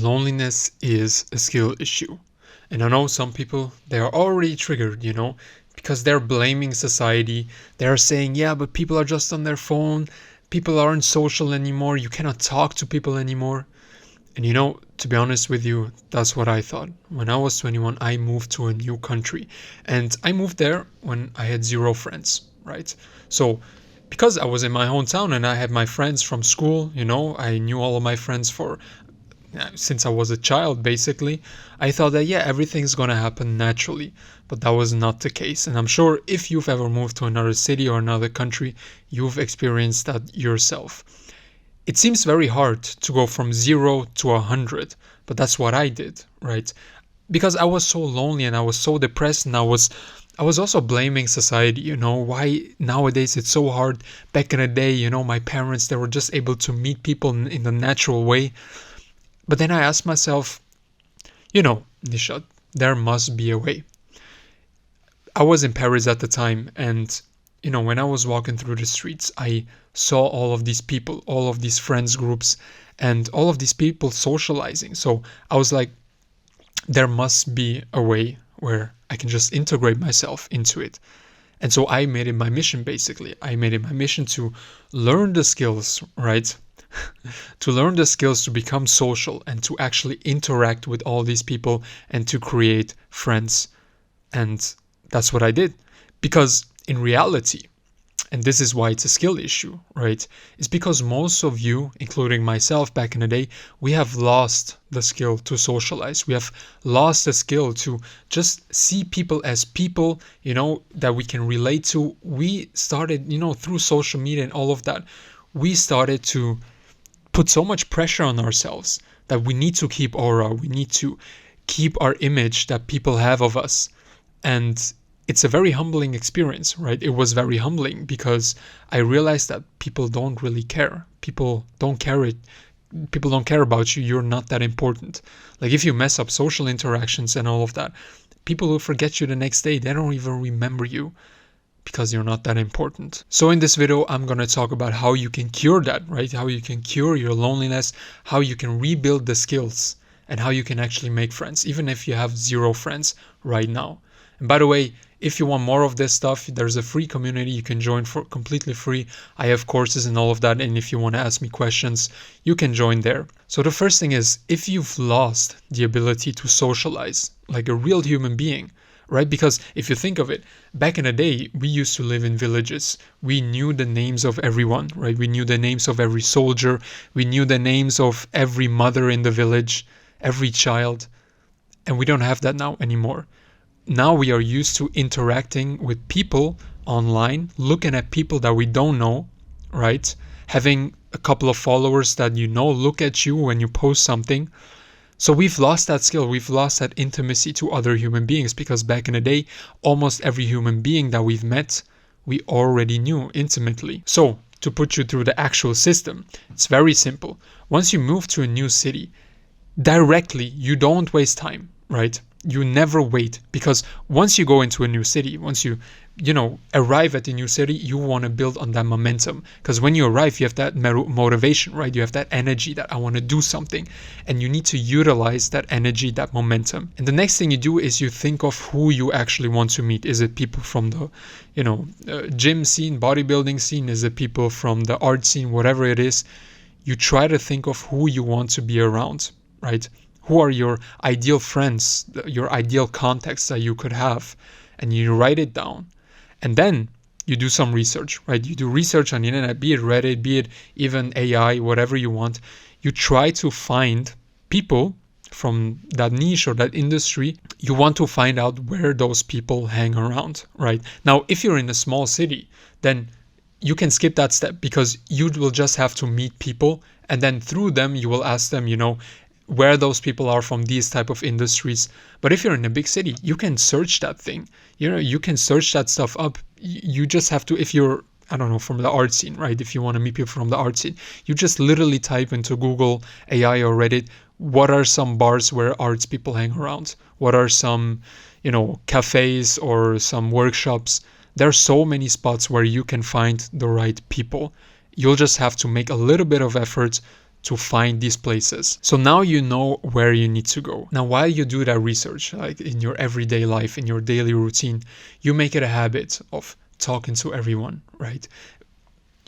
loneliness is a skill issue. And I know some people, they are already triggered, because they're blaming society. They're saying, yeah, but people are just on their phone. People aren't social anymore. You cannot talk to people anymore. And to be honest with you, that's what I thought. When I was 21, I moved to a new country. And I moved there when I had zero friends, right? So because I was in my hometown and I had my friends from school, I knew all of my friends since I was a child, basically, I thought that, yeah, everything's going to happen naturally. But that was not the case. And I'm sure if you've ever moved to another city or another country, you've experienced that yourself. It seems very hard to go from 0 to 100, but that's what I did, right? Because I was so lonely and I was so depressed, and I was also blaming society, why nowadays it's so hard. Back in the day, my parents, they were just able to meet people in the natural way. But then I asked myself, Nishat, there must be a way. I was in Paris at the time, and when I was walking through the streets, I saw all of these people, all of these friends groups, and all of these people socializing. So I was like, there must be a way where I can just integrate myself into it. And so I made it my mission, basically. I made it my mission to learn the skills, right? To learn the skills to become social and to actually interact with all these people and to create friends. And that's what I did. Because in reality, and this is why it's a skill issue, right? It's because most of you, including myself back in the day, we have lost the skill to socialize. We have lost the skill to just see people as people, that we can relate to. We started, through social media and all of that, we started to put so much pressure on ourselves that we need to keep aura. We need to keep our image that people have of us. And it's a very humbling experience, right? It was very humbling because I realized that people don't really care. People don't care about you. You're not that important. Like if you mess up social interactions and all of that, people will forget you the next day. They don't even remember you because you're not that important. So in this video, I'm going to talk about how you can cure that, right? How you can cure your loneliness, how you can rebuild the skills, and how you can actually make friends, even if you have zero friends right now. And by the way, if you want more of this stuff, there's a free community you can join for completely free. I have courses and all of that. And if you want to ask me questions, you can join there. So the first thing is, if you've lost the ability to socialize like a real human being, right? Because if you think of it, back in the day, we used to live in villages. We knew the names of everyone, right? We knew the names of every soldier. We knew the names of every mother in the village, every child. And we don't have that now anymore. Now we are used to interacting with people online, looking at people that we don't know, right? Having a couple of followers that look at you when you post something. So we've lost that skill. We've lost that intimacy to other human beings because back in the day, almost every human being that we've met, we already knew intimately. So to put you through the actual system, it's very simple. Once you move to a new city, directly, you don't waste time, right? You never wait, because once you go into a new city, once you arrive at the new city, you want to build on that momentum, because when you arrive, you have that motivation, right? You have that energy that I want to do something, and you need to utilize that energy, that momentum. And the next thing you do is you think of who you actually want to meet. Is it people from the gym scene, bodybuilding scene? Is it people from the art scene? Whatever it is, you try to think of who you want to be around, right? Who are your ideal friends, your ideal contacts that you could have, and you write it down. And then you do some research, right? You do research on the internet, be it Reddit, be it even AI, whatever you want. You try to find people from that niche or that industry. You want to find out where those people hang around, right? Now, if you're in a small city, then you can skip that step because you will just have to meet people, and then through them, you will ask them, where those people are from these type of industries. But if you're in a big city, you can search that thing. You can search that stuff up. You just have to, if you're, I don't know, from the art scene, right? If you want to meet people from the art scene, you just literally type into Google, AI or Reddit, what are some bars where arts people hang around? What are some, cafes or some workshops? There are so many spots where you can find the right people. You'll just have to make a little bit of effort to find these places. So now you know where you need to go. Now, while you do that research, like in your everyday life, in your daily routine, you make it a habit of talking to everyone, right?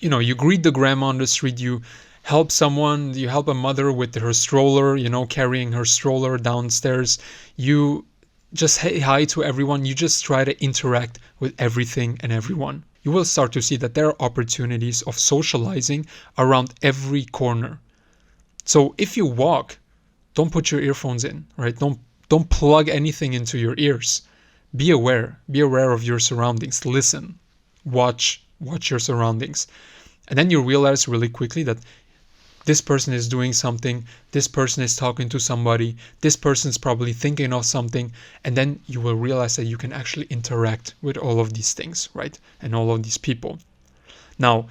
You know, you greet the grandma on the street, you help someone, you help a mother with her stroller, you know, carrying her stroller downstairs. You just say hi to everyone. You just try to interact with everything and everyone. You will start to see that there are opportunities of socializing around every corner. So if you walk, don't put your earphones in, right? Don't plug anything into your ears. Be aware of your surroundings. Listen, watch your surroundings. And then you realize really quickly that this person is doing something, this person is talking to somebody, this person's probably thinking of something, and then you will realize that you can actually interact with all of these things, right? And all of these people. Now,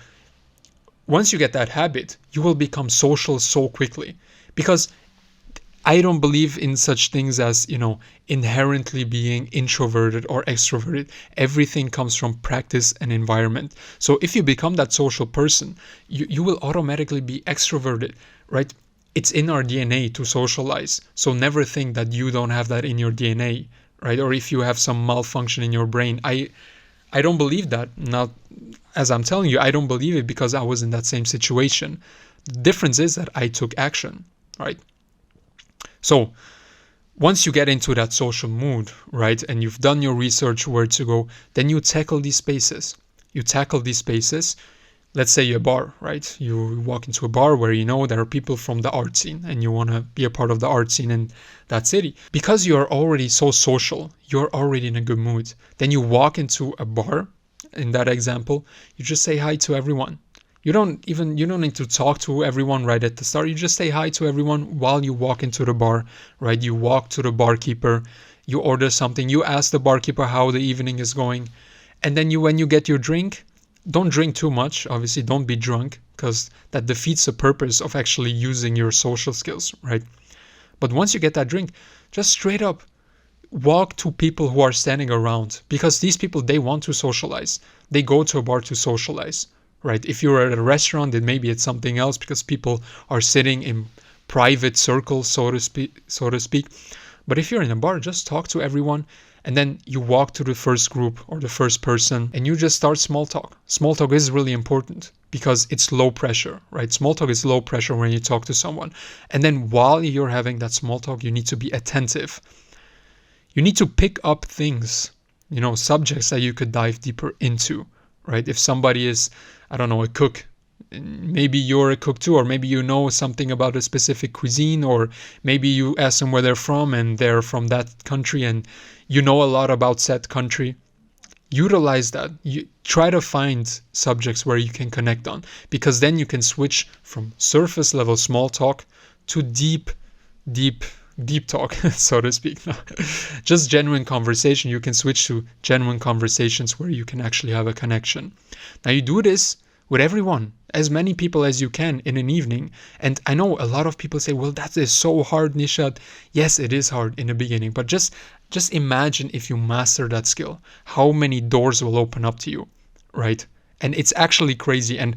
once you get that habit, you will become social so quickly, because I don't believe in such things as, you know, inherently being introverted or extroverted. Everything comes from practice and environment. So if you become that social person, you will automatically be extroverted, right? It's in our DNA to socialize. So never think that you don't have that in your DNA, right? Or if you have some malfunction in your brain. I don't believe that. Not, as I'm telling you, I don't believe it because I was in that same situation. The difference is that I took action, right? So once you get into that social mood, right, and you've done your research where to go, then you tackle these spaces. Let's say a bar, right? You walk into a bar where you know there are people from the art scene and you want to be a part of the art scene in that city. Because you are already so social, you're already in a good mood. Then you walk into a bar, in that example, you just say hi to everyone. You don't need to talk to everyone right at the start. You just say hi to everyone while you walk into the bar, right? You walk to the barkeeper, you order something, you ask the barkeeper how the evening is going. And then when you get your drink, don't drink too much. Obviously, don't be drunk because that defeats the purpose of actually using your social skills, right? But once you get that drink, just straight up walk to people who are standing around, because these people, they want to socialize. They go to a bar to socialize. Right? If you're at a restaurant, then maybe it's something else because people are sitting in private circles, so to speak. But if you're in a bar, just talk to everyone, and then you walk to the first group or the first person, and you just start small talk. Small talk is really important because it's low pressure, right? Small talk is low pressure when you talk to someone. And then while you're having that small talk, you need to be attentive. You need to pick up things, you know, subjects that you could dive deeper into. Right? If somebody is, I don't know, a cook, maybe you're a cook too, or maybe you know something about a specific cuisine, or maybe you ask them where they're from and they're from that country and you know a lot about said country. Utilize that. You try to find subjects where you can connect on, because then you can switch from surface level small talk to deep talk, so to speak. Just genuine conversation. You can switch to genuine conversations where you can actually have a connection. Now you do this with everyone, as many people as you can in an evening. And I know a lot of people say, well, that is so hard, Nishad. Yes, it is hard in the beginning, but just imagine if you master that skill, how many doors will open up to you, right? And it's actually crazy. And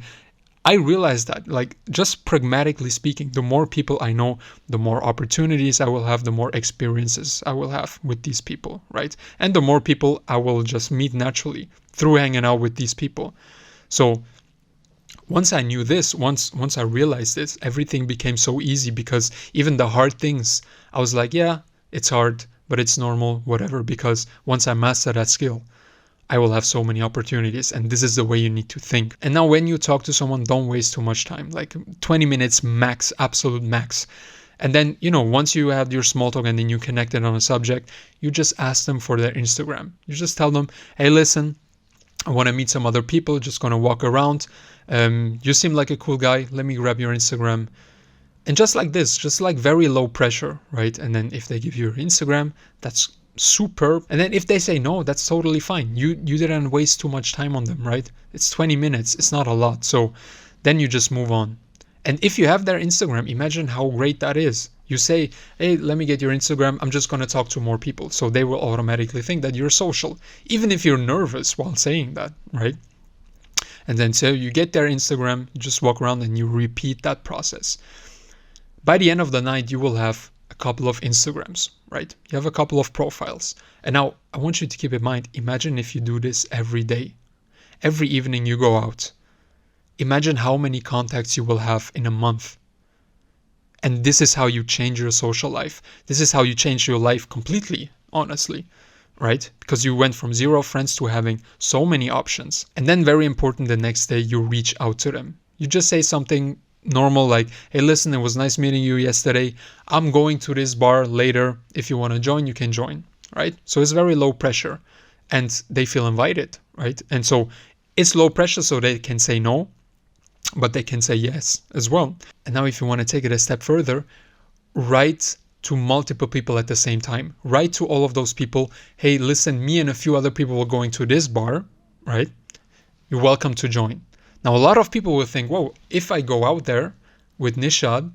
I realized that, like, just pragmatically speaking, the more people I know, the more opportunities I will have, the more experiences I will have with these people, right? And the more people I will just meet naturally through hanging out with these people. So once I knew this, once I realized this, everything became so easy, because even the hard things, I was like, yeah, it's hard, but it's normal, whatever, because once I master that skill, I will have so many opportunities, and this is the way you need to think. And now when you talk to someone, don't waste too much time, like 20 minutes max, absolute max. And then, you know, once you had your small talk and then you connected on a subject, you just ask them for their Instagram. You just tell them, hey, listen, I want to meet some other people, just going to walk around. You seem like a cool guy. Let me grab your Instagram. And just like this, just like very low pressure, right? And then if they give you your Instagram, that's superb. And then if they say no, that's totally fine. You didn't waste too much time on them, right? It's 20 minutes. It's not a lot. So then you just move on. And if you have their Instagram, imagine how great that is. You say, hey, let me get your Instagram. I'm just going to talk to more people. So they will automatically think that you're social, even if you're nervous while saying that, right? And then so you get their Instagram, you just walk around and you repeat that process. By the end of the night, you will have a couple of Instagrams, right? You have a couple of profiles. And now I want you to keep in mind, imagine if you do this every day. Every evening you go out. Imagine how many contacts you will have in a month. And this is how you change your social life. This is how you change your life completely, honestly, right? Because you went from 0 friends to having so many options. And then very important, the next day you reach out to them. You just say something normal like, hey, listen, it was nice meeting you yesterday. I'm going to this bar later. If you want to join, you can join, right? So it's very low pressure and they feel invited, right? And so it's low pressure so they can say no, but they can say yes as well. And now if you want to take it a step further, write to multiple people at the same time. Write to all of those people, hey, listen, me and a few other people are going to this bar, right? You're welcome to join. Now, a lot of people will think, whoa, if I go out there with Nishad,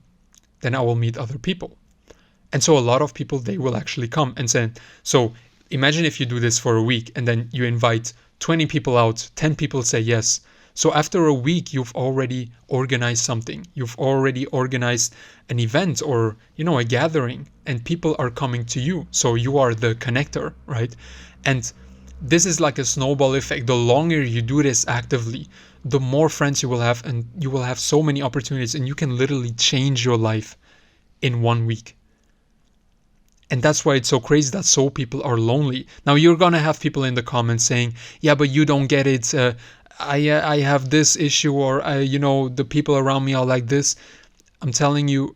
then I will meet other people. And so a lot of people, they will actually come and say, so imagine if you do this for a week and then you invite 20 people out, 10 people say yes. So after a week, you've already organized something. You've already organized an event or, a gathering, and people are coming to you. So you are the connector, right? And this is like a snowball effect. The longer you do this actively, the more friends you will have, and you will have so many opportunities, and you can literally change your life in 1 week. And that's why it's so crazy that so people are lonely. Now you're gonna have people in the comments saying, yeah, but you don't get it. I have this issue, or the people around me are like this. I'm telling you,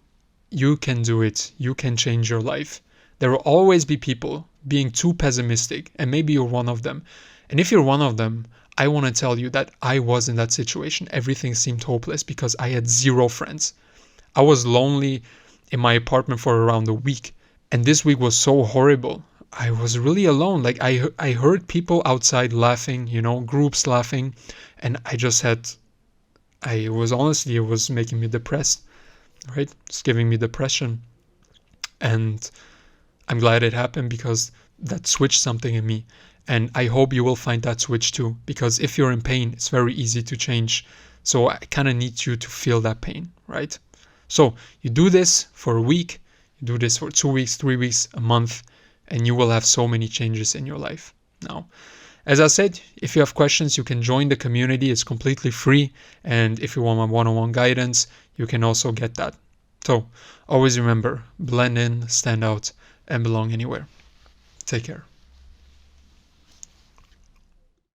you can do it. You can change your life. There will always be people being too pessimistic, and maybe you're one of them. And if you're one of them, I want to tell you that I was in that situation. Everything seemed hopeless because I had 0 friends. I was lonely in my apartment for around a week. And this week was so horrible. I was really alone. Like I heard people outside laughing, groups laughing. And it was making me depressed, right? It's giving me depression. And I'm glad it happened because that switched something in me. And I hope you will find that switch too, because if you're in pain, it's very easy to change. So I kind of need you to feel that pain, right? So you do this for a week, you do this for 2 weeks, 3 weeks, a month, and you will have so many changes in your life. Now, as I said, if you have questions, you can join the community. It's completely free. And if you want my one-on-one guidance, you can also get that. So always remember, blend in, stand out, and belong anywhere. Take care.